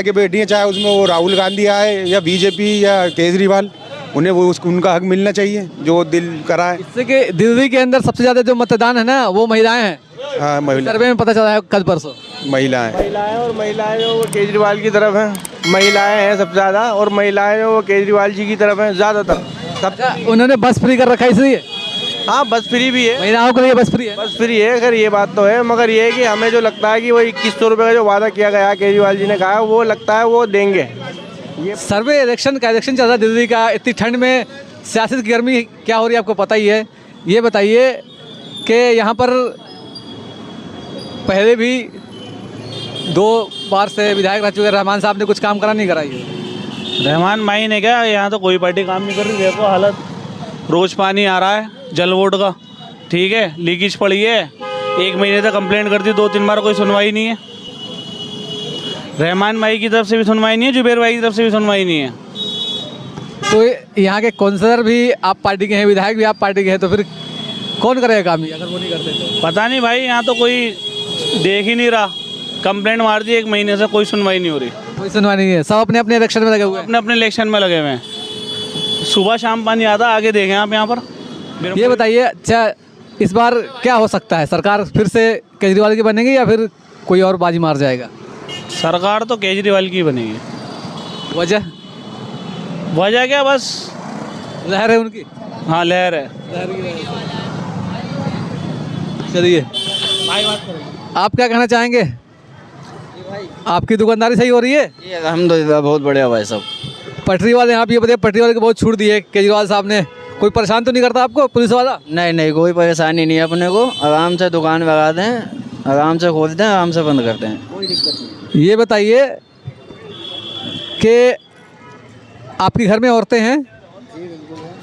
के बैठी हैं, चाहे उसमें वो राहुल गांधी आए या बीजेपी या केजरीवाल, उन्हें वो उनका हक मिलना चाहिए जो दिल करा है। इससे कि दिल्ली के अंदर सबसे ज़्यादा जो मतदान है ना वो महिलाएं हैं। हाँ, महिला सर्वे में पता चला है कल परसों। महिलाएं और महिलाएं जो वो केजरीवाल की तरफ हैं, महिलाएं हैं सबसे ज़्यादा, और महिलाएं जो वो केजरीवाल जी की तरफ हैं ज़्यादातर। उन्होंने बस फ्री कर रखा है इसलिए। हाँ, बस फ्री भी है, महिलाओं के लिए बस फ्री है। बस फ्री है, खैर ये बात तो है, मगर ये है कि हमें जो लगता है कि वो 2100 रुपये का जो वादा किया गया केजरीवाल जी ने कहा, वो लगता है वो देंगे। सर्वे इलेक्शन चल रहा है दिल्ली का, इतनी ठंड में सियासत की गर्मी क्या हो रही है आपको पता ही है। ये बताइए कि यहाँ पर पहले भी 2 बार से विधायक रह चुके, रहमान साहब ने कुछ काम करा नहीं कराई? रहमान माई ने क्या, यहाँ तो कोई पार्टी काम नहीं कर रही। देखो हालत, रोज पानी आ रहा है जल बोर्ड का, ठीक है, लीकेज पड़ी है, 1 महीने तक कंप्लेंट कर दी, 2-3 बार कोई सुनवाई नहीं है। रहमान भाई की तरफ से भी सुनवाई नहीं है, जुबेर भाई की तरफ से भी सुनवाई नहीं है। तो यहाँ के काउंसलर भी आप पार्टी के हैं, विधायक भी आप पार्टी के हैं, तो फिर कौन करेगा काम ही अगर वो नहीं करते तो? पता नहीं भाई, यहाँ तो कोई देख ही नहीं रहा। कंप्लेंट मार दी 1 महीने से, कोई सुनवाई नहीं हो रही। कोई सुनवाई नहीं है, सब अपने अपने इलेक्शन में लगे हुए हैं। अपने अपने इलेक्शन में लगे हुए हैं, सुबह शाम पानी आता, आगे देखें आप यहाँ पर। ये बताइए, अच्छा इस बार क्या हो सकता है, सरकार फिर से केजरीवाल की बनेगी या फिर कोई और बाजी मार जाएगा? सरकार तो केजरीवाल की बनेगी। वजह क्या, बस लहर है उनकी। हाँ, लहर है। चलिए, आप क्या कहना चाहेंगे? आपकी दुकानदारी सही हो रही है? अल्हम्दुलिल्लाह, बहुत बढ़िया भाई साहब। पटरी वाले, आप ये बताइए, पटरी वाले को बहुत छूट दी है केजरीवाल साहब ने, कोई परेशान तो नहीं करता आपको पुलिस वाला? नहीं, कोई परेशानी नहीं है अपने को, आराम से दुकान लगाते हैं, आराम से खोलते हैं, आराम से बंद करते हैं, कोई दिक्कत नहीं। ये बताइए कि आपके घर में औरतें हैं,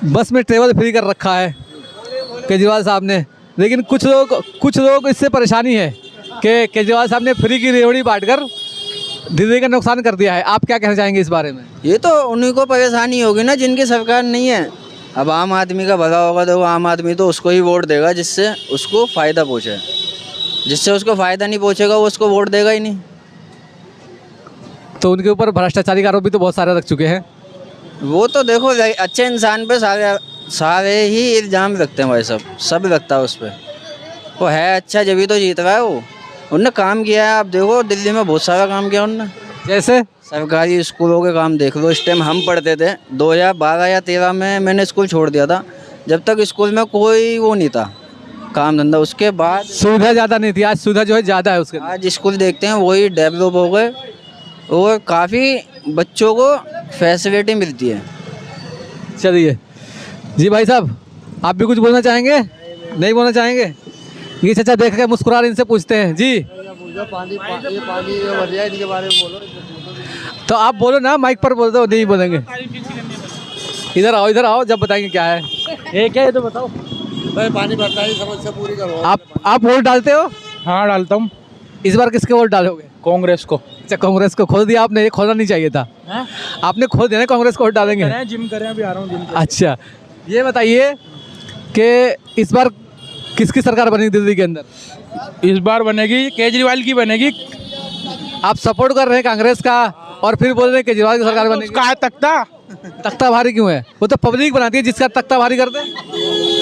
बस में ट्रेवल फ्री कर रखा है केजरीवाल साहब ने, लेकिन कुछ लोग इससे परेशानी है कि केजरीवाल साहब ने फ्री की रेवड़ी बांटकर दिल्ली का नुकसान कर दिया है। आप क्या कहना चाहेंगे इस बारे में? ये तो उन्हीं को परेशानी होगी ना जिनकी सरकार नहीं है। अब आम आदमी का भला होगा तो आम आदमी तो उसको ही वोट देगा जिससे उसको फ़ायदा पहुँचे। जिससे उसको फ़ायदा नहीं पहुँचेगा वो उसको वोट देगा ही नहीं। तो उनके ऊपर भ्रष्टाचारी के आरोप भी तो बहुत सारे रख चुके हैं। वो तो देखो अच्छे इंसान पे सारे ही इल्ज़ाम रखते हैं भाई, सब रखता है उस पर। वो है अच्छा जब भी तो जीत रहा है वो। उनने काम किया है, आप देखो दिल्ली में बहुत सारा काम किया उनने। जैसे सरकारी स्कूलों के काम देख लो। इस टाइम हम पढ़ते थे 2012 या 13 में मैंने स्कूल छोड़ दिया था, जब तक स्कूल में कोई वो नहीं था काम धंधा। उसके बाद सुविधा ज़्यादा नहीं थी, आज सुविधा जो है ज़्यादा है उसके। आज स्कूल देखते हैं वही डेवलप हो गए और काफ़ी बच्चों को फैसिलिटी मिलती है। चलिए जी भाई साहब, आप भी कुछ बोलना चाहेंगे? नहीं बोलना चाहेंगे? ये चाचा देख के मुस्कुरा रहे, इनसे पूछते हैं जी। पानी इनके बारे में बोलो। तो आप बोलो ना, माइक पर बोल दो। नहीं बोलेंगे, इधर आओ, जब बताएंगे क्या है। ये क्या है तो बताओ भाई। पानी भरता है, समस्या पूरी करो। आप वोट डालते हो? हाँ डालता हूँ। इस बार किसके वोट डालोगे? कांग्रेस को। अच्छा, कांग्रेस को खोल दिया आपने, ये खोलना नहीं चाहिए था। आपने खोल दिया ना, कांग्रेस को वोट डालेंगे। जिम कर रहे हैं, अभी आ रहा हूँ जिम। अच्छा, ये बताइए कि इस बार किसकी सरकार बनेगी दिल्ली के अंदर? इस बार बनेगी केजरीवाल की बनेगी। आप सपोर्ट कर रहे हैं कांग्रेस का और फिर बोल रहे हैं केजरीवाल की सरकार बनेगी। उसका है तख्ता भारी क्यों है? वो तो पब्लिक बनाती है, जिसका तख्ता भारी कर दे।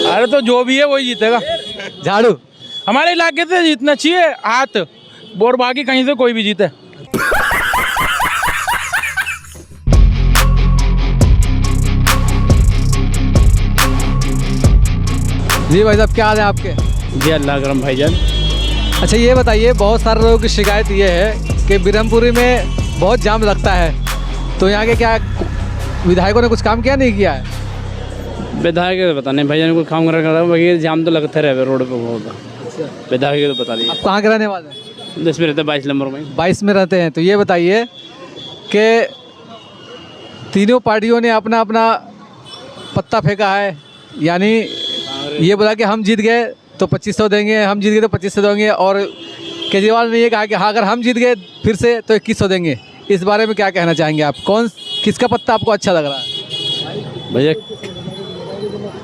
अरे तो जो भी है वही जीतेगा। झाड़ू हमारे इलाके से जीतना चाहिए हाथ, और बाकी कहीं से कोई भी जीते। जी भाई साहब, क्या हाल है आपके? जी अल्लाह करम भाईजान। अच्छा, ये बताइए, बहुत सारे लोगों की शिकायत ये है कि ब्रह्मपुरी में बहुत जाम लगता है, तो यहाँ के क्या विधायकों ने कुछ काम किया नहीं किया है? विधायक पता नहीं भाईजान, कोई काम कर रहा है, जाम तो लगते रहे रोड पे बहुत। विधायक तो पता नहीं। आप कहाँ के रहने वाले हैं? 10 में रहते हैं, 22 नंबर में। 22 में रहते हैं। तो ये बताइए कि तीनों पार्टियों ने अपना अपना पत्ता फेंका है, यानी ये बोला कि हम जीत गए तो 2500 देंगे, हम जीत गए तो 2500 देंगे, और केजरीवाल ने ये कहा कि हाँ अगर हम जीत गए फिर से तो 2100 देंगे। इस बारे में क्या कहना चाहेंगे आप? किसका पत्ता आपको अच्छा लग रहा है? भैया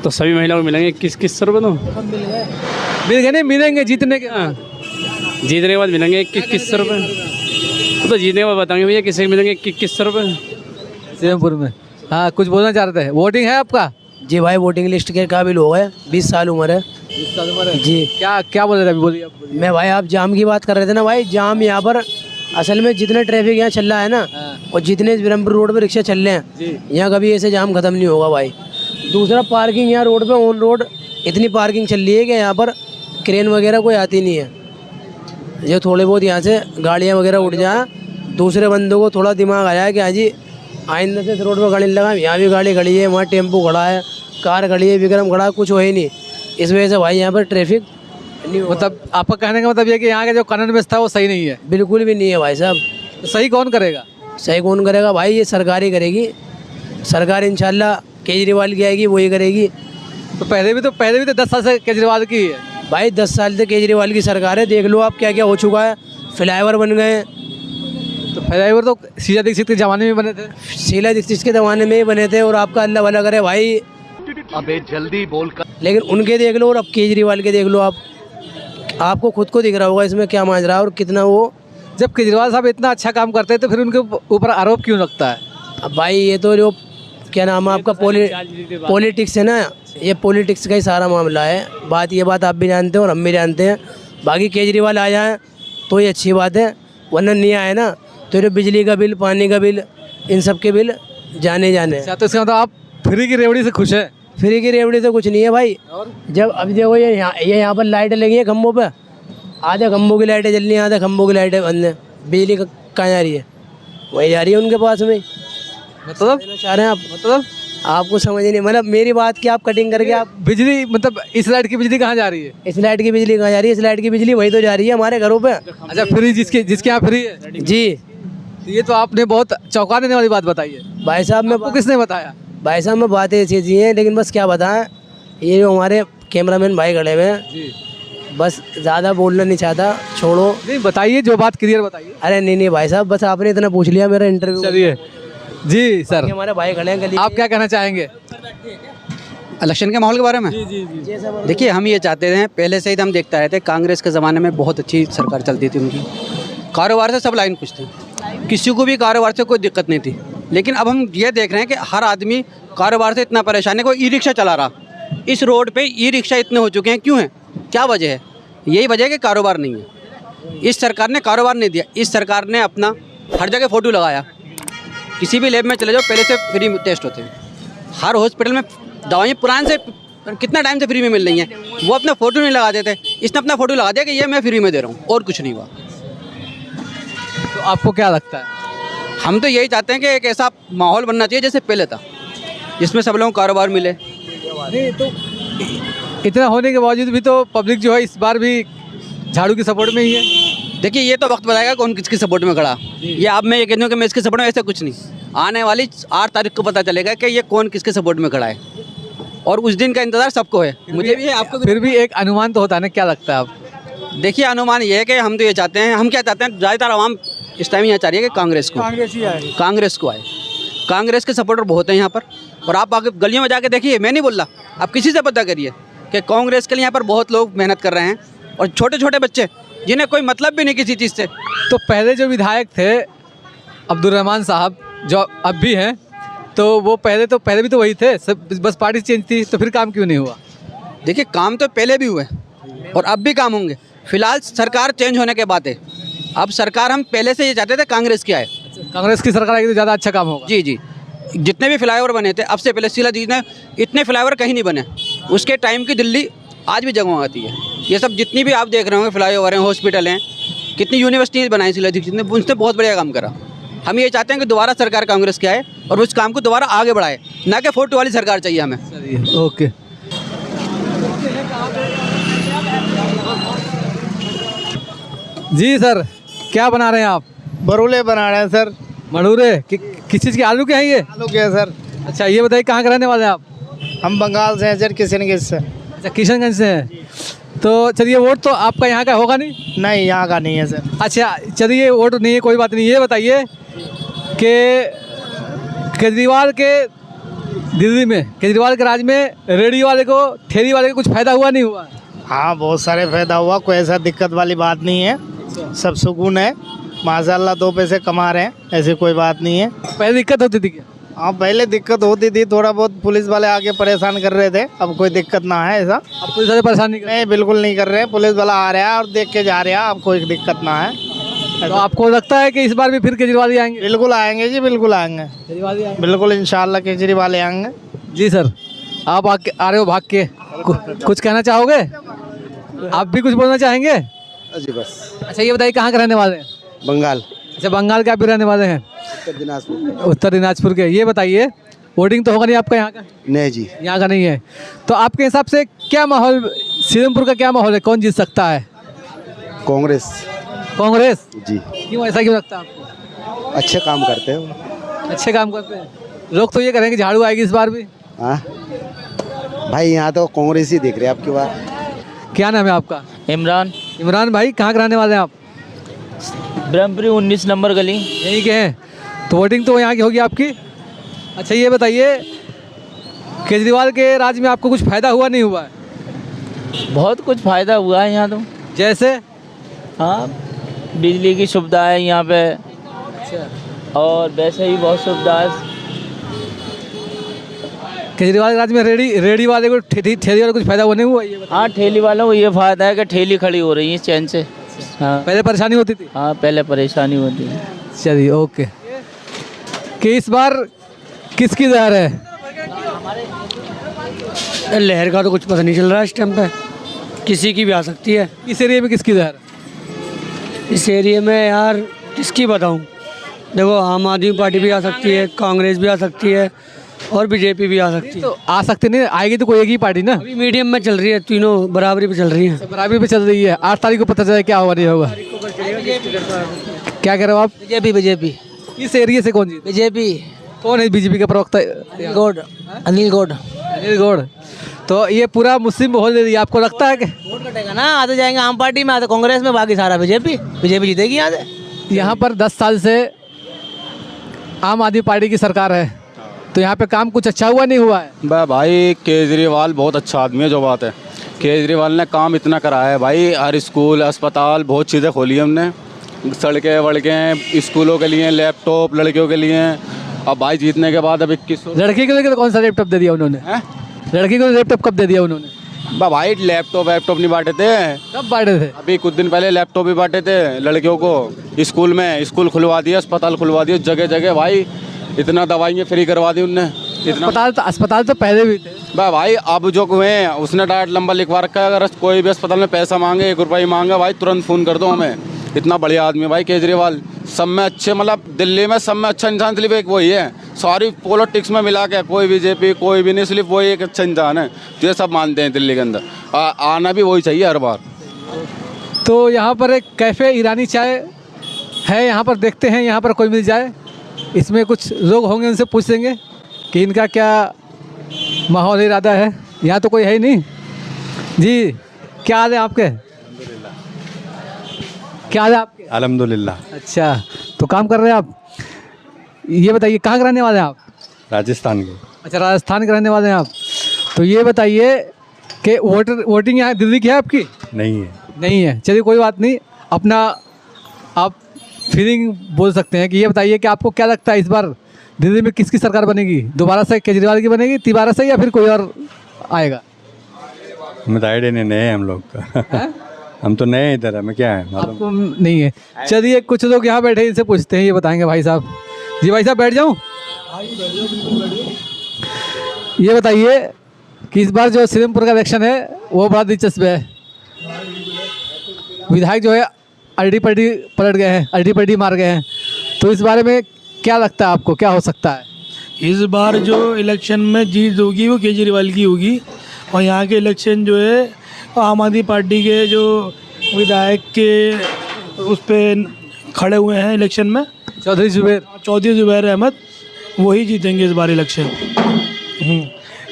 तो सभी महिलाओं को मिलेंगे 21 रुपये। तो मिल गए नहीं? मिलेंगे जीतने के। जीतने के बाद मिलेंगे 21 रुपये। तो जीतने के बाद बताएंगे भैया किसे मिलेंगे 21 रुपये। सीएमपुर में। हाँ, कुछ बोलना चाह रहे थे? वोटिंग है आपका? जी भाई, वोटिंग लिस्ट के काबिल हो गए। 20 साल उम्र है। 20 साल उम्र है जी। क्या बोल रहे थे अभी? बोलिए। मैं भाई, आप जाम की बात कर रहे थे ना भाई। जाम यहाँ पर असल में जितने ट्रैफिक यहाँ चल रहा है ना, और जितने ब्रह्मपुर रोड पर रिक्शा चल रहे हैं, यहाँ कभी ऐसे जाम खत्म नहीं होगा भाई। दूसरा, पार्किंग यहाँ रोड पे ऑन रोड इतनी पार्किंग चल रही है कि यहाँ पर क्रेन वगैरह कोई आती नहीं है। जो थोड़े बहुत यहाँ से गाड़ियाँ वगैरह उठ जाए, दूसरे बंदों को थोड़ा दिमाग आया है कि हाँ जी आइंदा से इस रोड पर गाड़ी लगा। यहाँ भी गाड़ी खड़ी है, वहाँ टेम्पो खड़ा है, कार खड़ी है, विक्रम खड़ा है, कुछ हो ही नहीं। इस वजह से भाई यहाँ पर ट्रैफिक नहीं। मतलब आपका कहने का मतलब ये कि यहाँ का जो कानून व्यवस्था वो सही नहीं है? बिल्कुल भी नहीं है भाई साहब। तो सही कौन करेगा? सही कौन करेगा भाई? ये सरकार ही करेगी। सरकार इंशाल्लाह केजरीवाल की आएगी, वही करेगी। तो पहले भी तो 10 साल से केजरीवाल की है भाई। 10 साल से केजरीवाल की सरकार है। देख लो आप क्या क्या हो चुका है। फ्लाईओवर बन गए। तो फ्लाईओवर तो शीला दीक्षित के ज़माने में बने थे। शीला दीक्षित के ज़माने में ही बने थे, और आपका अल्लाह भला करे भाई। अबे जल्दी बोल कर। लेकिन उनके देख लो और अब केजरीवाल के देख लो आप। आपको खुद को दिख रहा होगा इसमें क्या मांझ रहा है और कितना वो। जब केजरीवाल साहब इतना अच्छा काम करते हैं तो फिर उनके ऊपर आरोप क्यों लगता है? अब भाई ये तो जो क्या नाम है आपका, पॉलिटिक्स है ना, ये पॉलिटिक्स का ही सारा मामला है। ये बात आप भी जानते हैं और हम भी जानते हैं। बाकी केजरीवाल आ जाए तो ये अच्छी बात है, वरना नहीं आए ना तो ये बिजली का बिल, पानी का बिल, इन सब के बिल जाने। तो इसका मतलब आप फ्री की रेवड़ी से खुश है? फ्री की रेवड़ी से कुछ नहीं है भाई। जब अब देखो ये यहाँ पर लाइटें लगी हैं खम्भों पे, आधे खम्भों की लाइटें जल रही हैं, आधे खम्भों की लाइटें बंद हैं। बिजली कहाँ जा रही है? वही जा रही है उनके पास में। मतलब चाह रहे हैं आप? मतलब आपको समझ नहीं, मतलब मेरी बात की आप कटिंग करके आप बिजली, मतलब इस लाइट की बिजली कहाँ जा रही है? इस लाइट की बिजली कहाँ जा रही है? इस लाइट की बिजली वही तो जा रही है हमारे घरों पे। अच्छा, फ्री जिसके यहाँ फ्री है? जी। ये तो आपने बहुत चौंका देने वाली बात बताई है भाई साहब। मैं आपको किसने बताया? भाई साहब मैं बातें ऐसी ऐसी हैं, लेकिन बस क्या बताएं, ये जो हमारे कैमरामैन भाई खड़े हुए हैं, बस ज़्यादा बोलना नहीं चाहता, छोड़ो। नहीं बताइए, जो बात क्लियर बताइए। अरे नहीं भाई साहब, बस आपने इतना पूछ लिया मेरा इंटरव्यू। चलिए जी सर, हमारे भाई खड़े हैं गली। आप क्या कहना चाहेंगे? इलेक्शन के माहौल के बारे में देखिए, हम ये चाहते हैं, पहले से ही हम देखते रहे थे, कांग्रेस के ज़माने में बहुत अच्छी सरकार चलती थी उनकी, कारोबार से सब लाइन खुश थे, किसी को भी कारोबार से कोई दिक्कत नहीं थी। लेकिन अब हम ये देख रहे हैं कि हर आदमी कारोबार से इतना परेशान है, कोई ई रिक्शा चला रहा, इस रोड पे ई रिक्शा इतने हो चुके हैं, क्यों है, क्या वजह है? यही वजह है कि कारोबार नहीं है। इस सरकार ने कारोबार नहीं दिया, इस सरकार ने अपना हर जगह फ़ोटो लगाया। किसी भी लैब में चले जाओ, पहले से फ्री टेस्ट होते हैं, हर हॉस्पिटल में दवाइयाँ पुराने से कितना टाइम से फ्री में मिल रही हैं, वो अपना फ़ोटो नहीं लगा देते, इसने अपना फ़ोटो लगा दिया कि ये मैं फ्री में दे रहा हूँ, और कुछ नहीं हुआ। तो आपको क्या लगता है? हम तो यही चाहते हैं कि एक ऐसा माहौल बनना चाहिए जैसे पहले था, जिसमें सब लोगों को कारोबार मिले। नहीं तो इतना होने के बावजूद भी तो पब्लिक जो है इस बार भी झाड़ू की सपोर्ट में ही है। देखिए, ये तो वक्त बताएगा कौन किसकी सपोर्ट में खड़ा। ये अब मैं ये कहती हूँ कि मैं इसके सपोर्ट में, ऐसा कुछ नहीं, आने वाली 8 तारीख को पता चलेगा कि ये कौन किसके सपोर्ट में खड़ा है, और उस दिन का इंतजार सबको है, मुझे भी है, आपको भी। फिर भी एक अनुमान तो होता है ना, क्या लगता है आप? देखिए, अनुमान ये है कि हम तो ये चाहते हैं, हम क्या चाहते हैं, ज़्यादातर आवाम इस टाइम यहाँ चाह रही है कि कांग्रेस को आए। कांग्रेस के सपोर्टर बहुत हैं यहाँ पर, और आप आगे गलियों में जाके देखिए, मैं नहीं बोल रहा, आप किसी से पता करिए कि कांग्रेस के लिए यहाँ पर बहुत लोग मेहनत कर रहे हैं, और छोटे छोटे बच्चे जिन्हें कोई मतलब भी नहीं किसी चीज़ से। तो पहले जो विधायक थे अब्दुल रहमान साहब, जो अब भी हैं, तो वो पहले भी तो वही थे, सब बस पार्टी चेंज थी, तो फिर काम क्यों नहीं हुआ? देखिए, काम तो पहले भी हुए और अब भी काम होंगे, फिलहाल सरकार चेंज होने के बाद है। अब सरकार हम पहले से ये चाहते थे कांग्रेस की आए, कांग्रेस की सरकार आएगी तो ज़्यादा अच्छा काम होगा। जी जी, जितने भी फ्लाईओवर बने थे अब से पहले, सीला जी ने, इतने फ्लाईओवर कहीं नहीं बने, उसके टाइम की दिल्ली आज भी जगमगाती है। ये सब जितनी भी आप देख रहे होंगे, फ्लाईओवर हैं, हॉस्पिटल हैं, कितनी यूनिवर्सिटीज़ बनाई सीला जी ने, उनसे बहुत बढ़िया काम करा। हम ये चाहते हैं कि दोबारा सरकार कांग्रेस की आए और उस काम को दोबारा आगे बढ़ाए, ना कि फोटो वाली सरकार चाहिए हमें। ओके, जी सर, क्या बना रहे हैं आप? बरूले बना रहे हैं सर। मड़ूरे किस चीज़ के? आलू के हैं ये? आलू के हैं सर। अच्छा, ये बताइए कहाँ के रहने वाले हैं आप? हम बंगाल से हैं सर, किशनगंज से। अच्छा, किशनगंज से हैं। तो चलिए, वोट तो आपका यहाँ का होगा नहीं? नहीं, यहाँ का नहीं है सर। अच्छा चलिए, वोट नहीं है, कोई बात नहीं। ये बताइए कि केजरीवाल के दिल्ली में, केजरीवाल के राज में रेडी वाले को, ठेली वाले को कुछ फ़ायदा हुआ नहीं हुआ? हाँ, बहुत सारे फायदा हुआ, कोई ऐसा दिक्कत वाली बात नहीं है, सब सुकून है, माशाल्लाह 2 पैसे कमा रहे हैं, ऐसी कोई बात नहीं है। पहले दिक्कत होती थी क्या? हाँ, पहले दिक्कत होती थी, थोड़ा बहुत पुलिस वाले आके परेशान कर रहे थे, अब कोई दिक्कत ना है ऐसा। अब पुलिस वाले परेशान नहीं, बिल्कुल नहीं कर रहे हैं, पुलिस वाला आ रहा है और देख के जा रहा है, अब कोई दिक्कत ना है। तो आपको लगता है कि इस बार भी फिर केजरीवाल ही आएंगे? बिल्कुल आएंगे जी, बिल्कुल आएंगे, केजरीवाल ही आएंगे, बिल्कुल इंशाल्लाह केजरीवाल आएंगे। जी सर, आप आ रहे हो भाग के, कुछ कहना चाहोगे? आप भी कुछ बोलना चाहेंगे? जी बस। अच्छा, ये बताइए कहाँ के रहने वाले हैं? बंगाल। अच्छा, बंगाल के आप भी रहने वाले हैं? उत्तर दिनाजपुर के। ये बताइए, वोटिंग तो होगा नहीं आपका यहाँ का? नहीं जी, यहाँ का नहीं है। तो आपके हिसाब से क्या माहौल, सीरमपुर का क्या माहौल है, कौन जीत सकता है? कांग्रेस। कांग्रेस जी। क्यों, ऐसा क्यों लगता है आपको? अच्छे काम करते हैं। अच्छे काम करते हैं लोग, तो ये करेंगे कि झाड़ू आएगी इस बार भी। हाँ भाई, यहाँ तो कांग्रेस ही देख रहे हैं आपकी बार। क्या नाम है आपका? इमरान। इमरान भाई, कहाँ के रहने वाले हैं आप? ब्रह्मपुरी 19 नंबर गली। यहीं के हैं, तो वोटिंग तो यहाँ की होगी आपकी। अच्छा, ये बताइए, केजरीवाल के राज में आपको कुछ फ़ायदा हुआ नहीं हुआ है? बहुत कुछ फ़ायदा हुआ है यहाँ तो। जैसे? हाँ, बिजली की सुविधा है यहाँ पे। अच्छा। और वैसे ही बहुत सुविधा है। केजरीवाल के राज में रेडी वाले को, ठेली वाले को कुछ फ़ायदा हुआ नहीं हुआ? हाँ, ठेली वालों को ये फ़ायदा है कि ठेली खड़ी हो रही है चैन से। हाँ, पहले परेशानी होती थी? हाँ, पहले परेशानी होती है। चलिए, ओके। कि इस बार किसकी लहर है? लहर का तो कुछ पता नहीं चल रहा है इस टाइम पे, किसी की भी आ सकती है। इस एरिया में किसकी लहर? इस एरिया में यार किसकी बताऊं, देखो आम आदमी पार्टी भी आ सकती है, कांग्रेस भी आ सकती है और बीजेपी भी आ सकती है। तो आ सकती नहीं, आएगी तो कोई एक ही पार्टी ना। अभी मीडियम में चल रही है, तीनों बराबरी पे चल रही हैं। बराबरी पे चल रही है। 8 तारीख को पता चला क्या होगा नहीं होगा। क्या कह रहे हो आप? बीजेपी। इस एरिया से कौन जीत? बीजेपी। कौन है बीजेपी का प्रवक्ता? अनिल गौड़। तो ये पूरा मुस्लिम माहौल ले लिया, आपको लगता है कि वोट कटेगा ना? आते जाएंगे आम पार्टी में, आते कांग्रेस में, बाकी सारा बीजेपी जीतेगी यहाँ से। यहाँ पर 10 साल से आम आदमी पार्टी की सरकार है, तो यहाँ पे काम कुछ अच्छा हुआ नहीं हुआ है? भाई केजरीवाल बहुत अच्छा आदमी है, जो बात है। केजरीवाल ने काम इतना कराया है भाई, हर स्कूल अस्पताल बहुत चीज़ें खोली है हमने, सड़कें वड़कें, स्कूलों के लिए लैपटॉप लड़कियों के लिए। अब भाई जीतने के बाद अब 2100 लड़की को लेकर कौन सा लैपटॉप दे दिया उन्होंने? लड़की को लैपटॉप कब दे दिया उन्होंने? भाई लैपटॉप नहीं बांटे थे। कब बांटे थे? अभी कुछ दिन पहले लैपटॉप भी बांटे थे लड़कियों को स्कूल में। स्कूल खुलवा दिया, अस्पताल खुलवा दिया, जगह जगह भाई इतना दवाइयाँ फ्री करवा दी उनने। अस्पताल तो पहले भी थे भाई, अब जो हुए हैं उसने डायरेक्ट नंबर लिखवा रखा है, अगर कोई भी अस्पताल में पैसा मांगे, 1 रुपया मांगे भाई, तुरंत फ़ोन कर दो हमें। इतना बढ़िया आदमी है भाई केजरीवाल। सब में अच्छे, मतलब दिल्ली में सब में अच्छा इंसान सिर्फ एक वही है। सारी पॉलिटिक्स में मिला के कोई बीजेपी कोई भी नहीं, सिर्फ वही एक अच्छा इंसान है जो ये सब मानते हैं दिल्ली के अंदर। आना भी वही चाहिए हर बार। तो यहाँ पर एक कैफ़े ईरानी चाय है, यहाँ पर देखते हैं यहाँ पर कोई मिल जाए। इसमें कुछ लोग होंगे, उनसे पूछेंगे कि इनका क्या माहौल इरादा है। यहाँ तो कोई है ही नहीं। जी क्या हाल है आपके? क्या हाल है आपके? अल्हम्दुलिल्लाह। अच्छा, तो काम कर रहे हैं आप। ये बताइए कहाँ के रहने वाले हैं आप? राजस्थान के। अच्छा, राजस्थान के रहने वाले हैं आप। तो ये बताइए कि वोटिंग यहाँ दिल्ली की है आपकी? नहीं है। नहीं है, चलिए कोई बात नहीं, अपना आप फीलिंग बोल सकते हैं। कि ये बताइए कि आपको क्या लगता है इस बार दिल्ली में किसकी सरकार बनेगी? दोबारा से केजरीवाल की बनेगी, तिबारा से, या फिर कोई और आएगा? हमें तो आइडिया नहीं है हम लोग का। हम तो नए इधर, हमें क्या है आपको नहीं है? चलिए कुछ लोग यहाँ बैठे हैं, इनसे पूछते हैं, ये बताएंगे। भाई साहब, जी भाई साहब बैठ जाऊँ? ये बताइए कि इस बार जो सीरमपुर का इलेक्शन है वो बड़ा दिलचस्प है। विधायक जो है अल्टी पल्टी पलट गए हैं, अल्टी पल्टी मार गए हैं। तो इस बारे में क्या लगता है आपको, क्या हो सकता है? इस बार जो इलेक्शन में जीत होगी वो केजरीवाल की होगी। और यहाँ के इलेक्शन जो है आम आदमी पार्टी के जो विधायक के उस पर खड़े हुए हैं इलेक्शन में, चौधरी जुबैर अहमद, वही जीतेंगे इस बार इलेक्शन।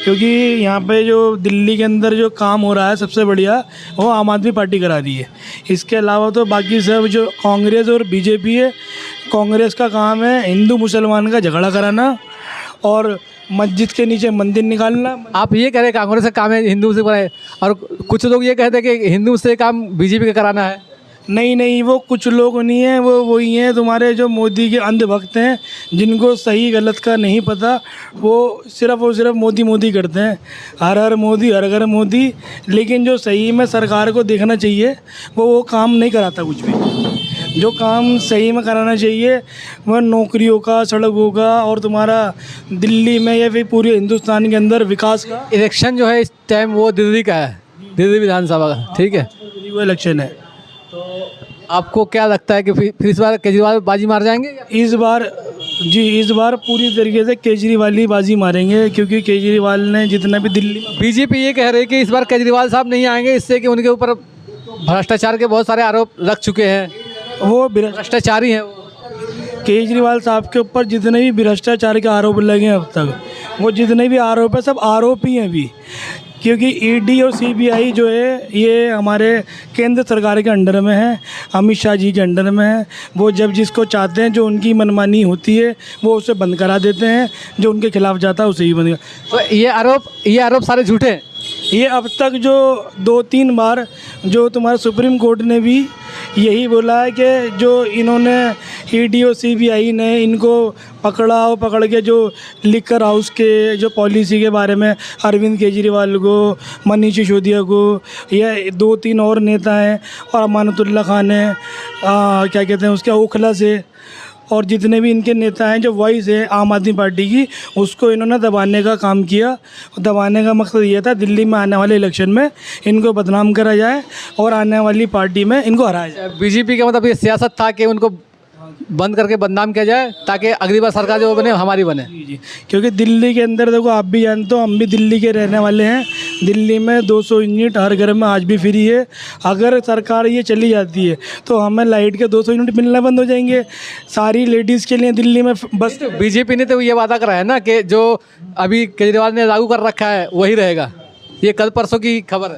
क्योंकि यहाँ पे जो दिल्ली के अंदर जो काम हो रहा है सबसे बढ़िया वो आम आदमी पार्टी करा रही है। इसके अलावा तो बाकी सब जो कांग्रेस और बीजेपी है, कांग्रेस का काम है हिंदू मुसलमान का झगड़ा कराना और मस्जिद के नीचे मंदिर निकालना। आप ये कह रहे कांग्रेस का काम है हिंदू से कराए, और कुछ लोग ये कहते हैं कि हिंदू से काम बीजेपी का कराना है। नहीं, वो कुछ लोग नहीं हैं, वो वही हैं तुम्हारे जो मोदी के अंधभक्त हैं, जिनको सही गलत का नहीं पता। वो सिर्फ मोदी करते हैं, हर हर मोदी, हर घर मोदी। लेकिन जो सही में सरकार को देखना चाहिए वो काम नहीं कराता कुछ भी। जो काम सही में कराना चाहिए वह नौकरियों का, सड़कों का, और तुम्हारा दिल्ली में या फिर पूरे हिंदुस्तान के अंदर विकास का। इलेक्शन जो है इस टाइम वो दिल्ली का है, दिल्ली विधानसभा का, ठीक है, वो इलेक्शन है। आपको क्या लगता है कि फिर इस बार केजरीवाल बाजी मार जाएंगे? इस बार पूरी तरीके से केजरीवाल ही बाजी मारेंगे, क्योंकि केजरीवाल ने जितना भी दिल्ली में। बीजेपी ये कह रही है कि इस बार केजरीवाल साहब नहीं आएंगे, इससे कि उनके ऊपर भ्रष्टाचार के बहुत सारे आरोप लग चुके हैं, वो भ्रष्टाचारी हैं। केजरीवाल साहब के ऊपर जितने भी भ्रष्टाचार के आरोप लगे हैं अब तक, वो जितने भी आरोप है सब आरोप ही हैं अभी। क्योंकि ईडी और सीबीआई जो है ये हमारे केंद्र सरकार के अंडर में है, अमित शाह जी के अंडर में है। वो जब जिसको चाहते हैं, जो उनकी मनमानी होती है वो उसे बंद करा देते हैं, जो उनके खिलाफ जाता है उसे ही बंद। तो ये आरोप सारे झूठे हैं। ये अब तक जो 2-3 बार जो तुम्हारा सुप्रीम कोर्ट ने भी यही बोला है कि जो इन्होंने ईडी और सीबीआई ने इनको पकड़ के जो लिकर हाउस के जो पॉलिसी के बारे में अरविंद केजरीवाल को, मनीष सिसोदिया को, या 2-3 और नेता हैं, और अमानतुल्लाह खान है, क्या कहते हैं उसके ओखला से, और जितने भी इनके नेता हैं जो वॉइस है आम आदमी पार्टी की, उसको इन्होंने दबाने का काम किया। दबाने का मकसद ये था दिल्ली में आने वाले इलेक्शन में इनको बदनाम करा जाए और आने वाली पार्टी में इनको हराया जाए। बीजेपी का मतलब ये सियासत था कि उनको बंद करके बदनाम किया जाए ताकि अगली बार सरकार जो बने हमारी बने। जी, क्योंकि दिल्ली के अंदर देखो, आप भी जानते हो, हम भी दिल्ली के रहने वाले हैं। दिल्ली में 200 यूनिट हर घर में आज भी फ्री है। अगर सरकार ये चली जाती है तो हमें लाइट के 200 यूनिट मिलना बंद हो जाएंगे सारी लेडीज़ के लिए दिल्ली में। बस बीजेपी ने तो ये वादा करा है ना कि जो अभी केजरीवाल ने लागू कर रखा है वही रहेगा। ये कल परसों की खबर है।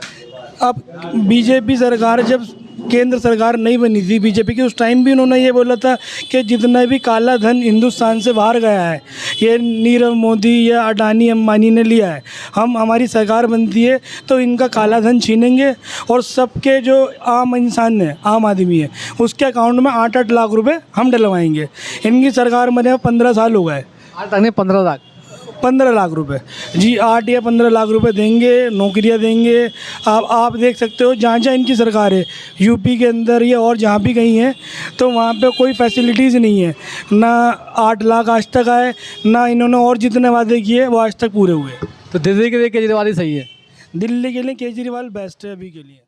अब बीजेपी सरकार जब केंद्र सरकार नहीं बनी थी बीजेपी की, उस टाइम भी उन्होंने ये बोला था कि जितना भी काला धन हिंदुस्तान से बाहर गया है ये नीरव मोदी या अडानी अंबानी ने लिया है, हमारी सरकार बनती है तो इनका काला धन छीनेंगे और सबके जो आम इंसान है, आम आदमी है, उसके अकाउंट में 8-8 लाख रुपए हम डलवाएंगे। इनकी सरकार बने 15 साल हो गए, आज तक नहीं 15 लाख रुपए जी, 8 या 15 लाख रुपए देंगे, नौकरियां देंगे। आप देख सकते हो जहाँ जहाँ इनकी सरकार है, यूपी के अंदर या और जहाँ भी कहीं है, तो वहाँ पे कोई फैसिलिटीज़ नहीं है, ना 8 लाख आज तक आए, ना इन्होंने और जितने वादे किए वो आज तक पूरे हुए। तो दिल्ली के लिए केजरीवाल ही सही है। दिल्ली के लिए केजरीवाल बेस्ट है अभी के लिए।